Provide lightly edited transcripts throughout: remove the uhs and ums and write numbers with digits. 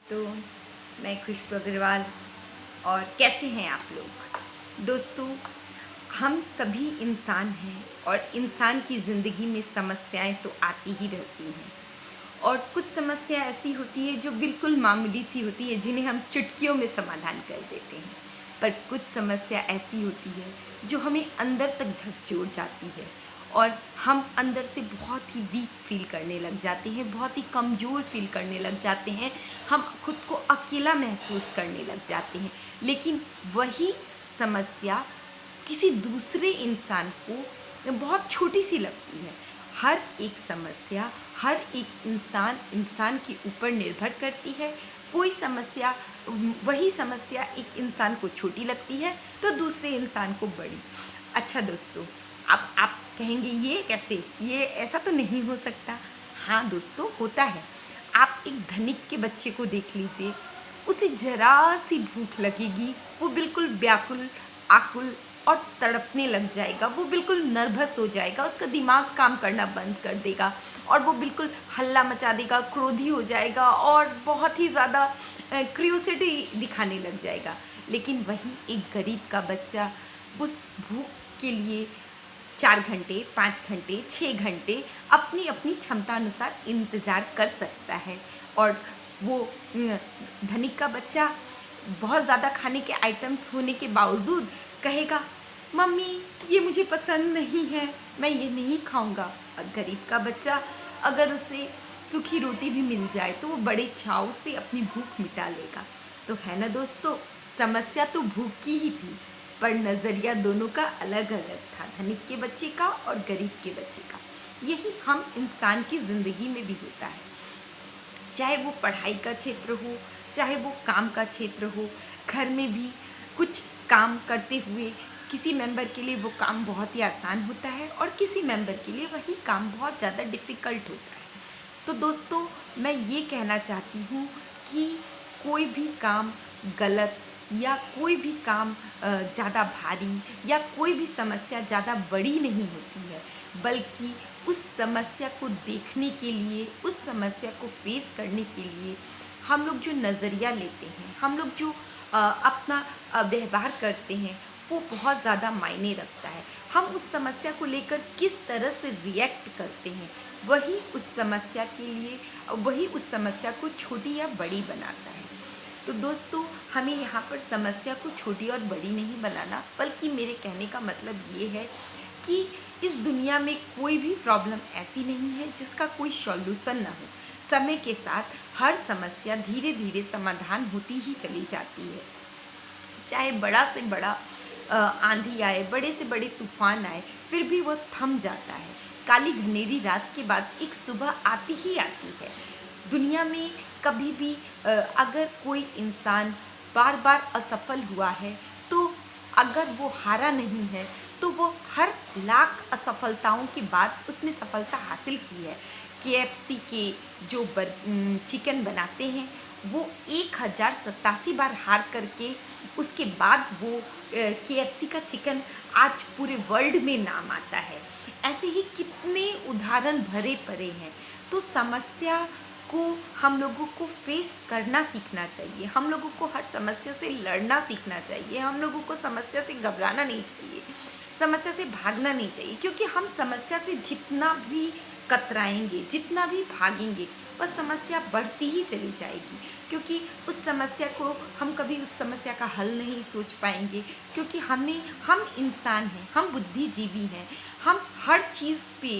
तो मैं खुशबू अग्रवाल। और कैसे हैं आप लोग दोस्तों? हम सभी इंसान हैं और इंसान की ज़िंदगी में समस्याएं तो आती ही रहती हैं। और कुछ समस्या ऐसी होती है जो बिल्कुल मामूली सी होती है, जिन्हें हम चुटकियों में समाधान कर देते हैं। पर कुछ समस्या ऐसी होती है जो हमें अंदर तक झकझोर जाती है और हम अंदर से बहुत ही वीक फील करने लग जाते हैं, बहुत ही कमज़ोर फील करने लग जाते हैं। हम खुद को अकेला महसूस करने लग जाते हैं। लेकिन वही समस्या किसी दूसरे इंसान को बहुत छोटी सी लगती है। हर एक समस्या हर एक इंसान के ऊपर निर्भर करती है। कोई समस्या वही समस्या एक इंसान को छोटी लगती है तो दूसरे इंसान को बड़ी। अच्छा दोस्तों, अब आप कहेंगे ये कैसे, ये ऐसा तो नहीं हो सकता। हाँ दोस्तों, होता है। आप एक धनिक के बच्चे को देख लीजिए, उसे जरा सी भूख लगेगी, वो बिल्कुल व्याकुल आकुल और तड़पने लग जाएगा। वो बिल्कुल नर्वस हो जाएगा, उसका दिमाग काम करना बंद कर देगा और वो बिल्कुल हल्ला मचा देगा, क्रोधी हो जाएगा और बहुत ही ज़्यादा क्यूरियोसिटी दिखाने लग जाएगा। लेकिन वही एक गरीब का बच्चा उस भूख के लिए 4 घंटे 5 घंटे 6 घंटे अपनी अपनी क्षमता अनुसार इंतज़ार कर सकता है। और वो धनिक का बच्चा बहुत ज़्यादा खाने के आइटम्स होने के बावजूद कहेगा, मम्मी ये मुझे पसंद नहीं है, मैं ये नहीं खाऊंगा। और गरीब का बच्चा अगर उसे सूखी रोटी भी मिल जाए तो वो बड़े चाव से अपनी भूख मिटा लेगा। तो है ना दोस्तों, समस्या तो भूख की ही थी, पर नज़रिया दोनों का अलग अलग था, धनिक के बच्चे का और गरीब के बच्चे का। यही हम इंसान की ज़िंदगी में भी होता है, चाहे वो पढ़ाई का क्षेत्र हो, चाहे वो काम का क्षेत्र हो। घर में भी कुछ काम करते हुए किसी मेंबर के लिए वो काम बहुत ही आसान होता है और किसी मेंबर के लिए वही काम बहुत ज़्यादा डिफ़िकल्ट होता है। तो दोस्तों, मैं ये कहना चाहती हूँ कि कोई भी काम गलत या कोई भी काम ज़्यादा भारी या कोई भी समस्या ज़्यादा बड़ी नहीं होती है, बल्कि उस समस्या को देखने के लिए, उस समस्या को फेस करने के लिए हम लोग जो नज़रिया लेते हैं, हम लोग जो अपना व्यवहार करते हैं, वो बहुत ज़्यादा मायने रखता है। हम उस समस्या को लेकर किस तरह से रिएक्ट करते हैं, वही उस समस्या को छोटी या बड़ी बनाता है। तो दोस्तों, हमें यहाँ पर समस्या को छोटी और बड़ी नहीं बनाना, बल्कि मेरे कहने का मतलब ये है कि इस दुनिया में कोई भी प्रॉब्लम ऐसी नहीं है जिसका कोई सॉल्यूशन ना हो। समय के साथ हर समस्या धीरे धीरे समाधान होती ही चली जाती है। चाहे बड़ा से बड़ा आंधी आए, बड़े से बड़े तूफान आए, फिर भी वो थम जाता है। काली घनेरी रात के बाद एक सुबह आती ही आती है। दुनिया में कभी भी अगर कोई इंसान बार बार असफल हुआ है, तो अगर वो हारा नहीं है, तो वो हर लाख असफलताओं के बाद उसने सफलता हासिल की है। KFC के जो चिकन बनाते हैं, वो 1087 बार हार करके उसके बाद वो KFC का चिकन आज पूरे वर्ल्ड में नाम आता है। ऐसे ही कितने उदाहरण भरे पड़े हैं। तो समस्या को हम लोगों को फेस करना सीखना चाहिए, हम लोगों को हर समस्या से लड़ना सीखना चाहिए, हम लोगों को समस्या से घबराना नहीं चाहिए, समस्या से भागना नहीं चाहिए। क्योंकि हम समस्या से जितना भी कतराएंगे, जितना भी भागेंगे, वह समस्या बढ़ती ही चली जाएगी। क्योंकि उस समस्या को हम कभी उस समस्या का हल नहीं सोच पाएंगे। क्योंकि हम इंसान हैं, हम बुद्धिजीवी हैं, हम हर चीज़ पे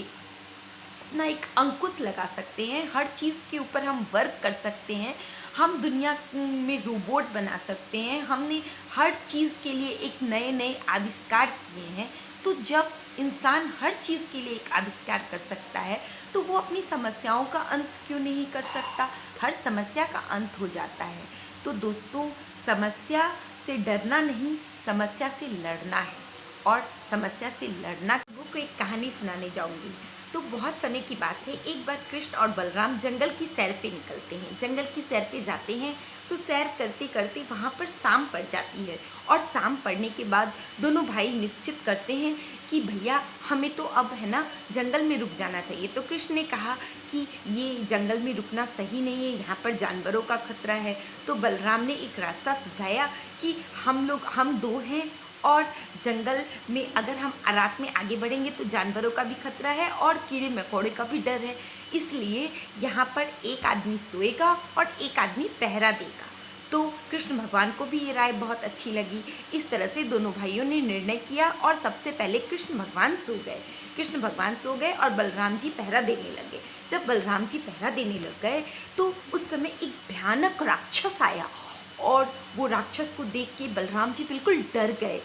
अपना एक अंकुश लगा सकते हैं, हर चीज़ के ऊपर हम वर्क कर सकते हैं, हम दुनिया में रोबोट बना सकते हैं। हमने हर चीज़ के लिए एक नए नए आविष्कार किए हैं। तो जब इंसान हर चीज़ के लिए एक आविष्कार कर सकता है, तो वो अपनी समस्याओं का अंत क्यों नहीं कर सकता? हर समस्या का अंत हो जाता है। तो दोस्तों, समस्या से डरना नहीं, समस्या से लड़ना है। और समस्या से लड़ना, वो को एक कहानी सुनाने जाऊंगी। तो बहुत समय की बात है, एक बार कृष्ण और बलराम जंगल की सैर पे निकलते हैं। जंगल की सैर पे जाते हैं तो सैर करते करते वहाँ पर शाम पड़ जाती है, और शाम पड़ने के बाद दोनों भाई निश्चित करते हैं कि भैया हमें तो अब है ना जंगल में रुक जाना चाहिए। तो कृष्ण ने कहा कि ये जंगल में रुकना सही नहीं है, यहाँ पर जानवरों का खतरा है। तो बलराम ने एक रास्ता सुझाया कि हम दो हैं, और जंगल में अगर हम रात में आगे बढ़ेंगे तो जानवरों का भी खतरा है और कीड़े मकोड़े का भी डर है, इसलिए यहाँ पर एक आदमी सोएगा और एक आदमी पहरा देगा। तो कृष्ण भगवान को भी ये राय बहुत अच्छी लगी। इस तरह से दोनों भाइयों ने निर्णय किया और सबसे पहले कृष्ण भगवान सो गए। कृष्ण भगवान सो गए और बलराम जी पहरा देने लगे। जब बलराम जी पहरा देने लग गए तो उस समय एक भयानक राक्षस आया, और वो राक्षस को देख के बलराम जी बिल्कुल डर गए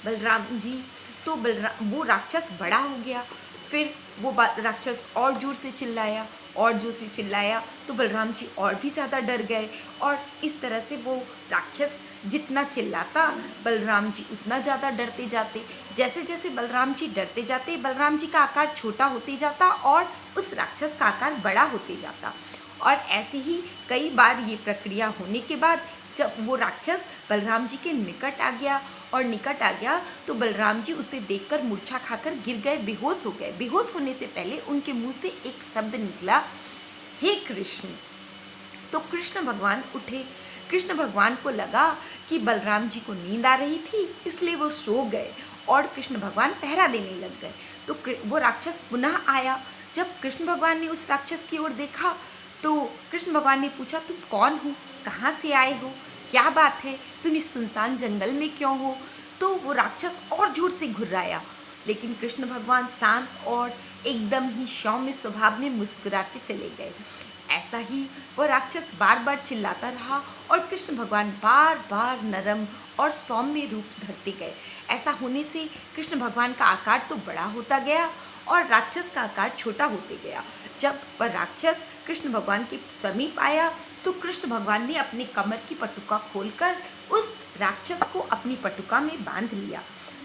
बलराम जी। तो वो राक्षस बड़ा हो गया। फिर वो राक्षस और जोर से चिल्लाया तो बलराम जी और भी ज़्यादा डर गए, और इस तरह से वो राक्षस जितना चिल्लाता बलराम जी उतना ज़्यादा डरते जाते। जैसे जैसे बलराम जी डरते जाते, बलराम जी का आकार छोटा होते जाता और उस राक्षस का आकार बड़ा होते जाता। और ऐसे ही कई बार ये प्रक्रिया होने के बाद जब वो राक्षस बलराम जी के निकट आ गया तो बलराम जी उसे देखकर मूर्छा खाकर गिर गए, बेहोश हो गए। बेहोश होने से पहले उनके मुंह से एक शब्द निकला, हे कृष्ण। तो कृष्ण भगवान उठे। कृष्ण भगवान को लगा कि बलराम जी को नींद आ रही थी, इसलिए वो सो गए और कृष्ण भगवान पहरा देने लग गए। तो वो राक्षस पुनः आया। जब कृष्ण भगवान ने उस राक्षस की ओर देखा तो कृष्ण भगवान ने पूछा, तुम कौन हो, कहाँ से आए हो, क्या बात है, तुम इस सुनसान जंगल में क्यों हो? तो वो राक्षस और जोर से घुर्राया, लेकिन कृष्ण भगवान शांत और एकदम ही सौम्य स्वभाव में मुस्कुराते चले गए। ऐसा ही वो राक्षस बार बार चिल्लाता रहा और कृष्ण भगवान बार बार नरम और सौम्य रूप धरते गए। ऐसा होने से कृष्ण भगवान का आकार तो बड़ा होता गया और राक्षस का आकार छोटा होते गया। जब वह राक्षस कृष्ण भगवान के समीप आया तो कृष्ण भगवान ने अपनी कमर की पटुका खोलकर उस राक्षस को अपनी पटुका में बांध लिया।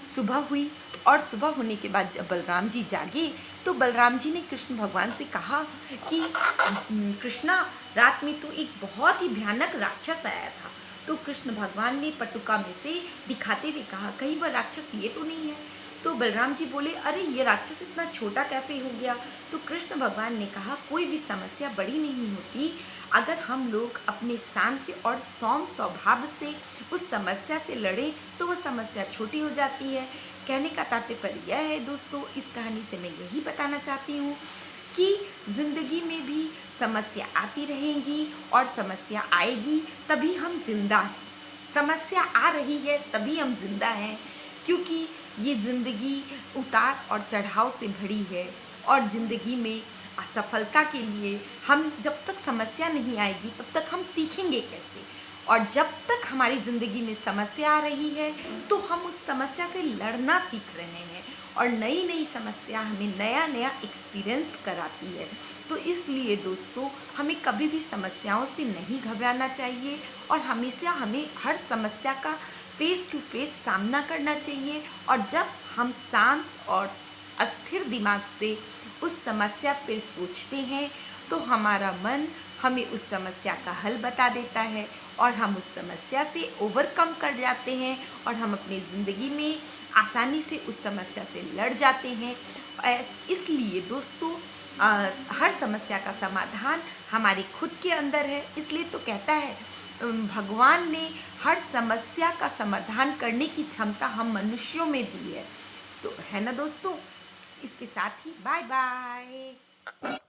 सुबह हुई और सुबह होने के बाद जब बलराम जी जागे तो बलराम जी ने कृष्ण भगवान से कहा कि कृष्णा, रात में तो एक बहुत ही भयानक राक्षस आया था। तो कृष्ण भगवान ने पटुका में से दिखाते हुए कहा, कहीं वह राक्षस ये तो नहीं है? तो बलराम जी बोले, अरे ये राक्षस इतना छोटा कैसे हो गया? तो कृष्ण भगवान ने कहा, कोई भी समस्या बड़ी नहीं होती, अगर हम लोग अपने शांति और सौम्य स्वभाव से उस समस्या से लड़ें तो वह समस्या छोटी हो जाती है। कहने का तात्पर्य यह है दोस्तों, इस कहानी से मैं यही बताना चाहती हूँ कि ज़िंदगी में भी समस्या आती रहेंगी और समस्या आएगी तभी हम जिंदा हैं। समस्या आ रही है तभी हम जिंदा हैं, क्योंकि ये ज़िंदगी उतार और चढ़ाव से भरी है। और ज़िंदगी में असफलता के लिए हम जब तक समस्या नहीं आएगी तब तक हम सीखेंगे कैसे? और जब तक हमारी ज़िंदगी में समस्या आ रही है तो हम उस समस्या से लड़ना सीख रहे हैं, और नई नई समस्या हमें नया नया एक्सपीरियंस कराती है। तो इसलिए दोस्तों, हमें कभी भी समस्याओं से नहीं घबराना चाहिए और हमेशा हमें हर समस्या का फेस टू फेस सामना करना चाहिए। और जब हम शांत और अस्थिर दिमाग से उस समस्या पर सोचते हैं तो हमारा मन हमें उस समस्या का हल बता देता है और हम उस समस्या से ओवरकम कर जाते हैं और हम अपनी ज़िंदगी में आसानी से उस समस्या से लड़ जाते हैं। इसलिए दोस्तों, हर समस्या का समाधान हमारे खुद के अंदर है। इसलिए तो कहता है भगवान ने हर समस्या का समाधान करने की क्षमता हम मनुष्यों में दी है। तो है ना दोस्तों, इसके साथ ही बाय बाय।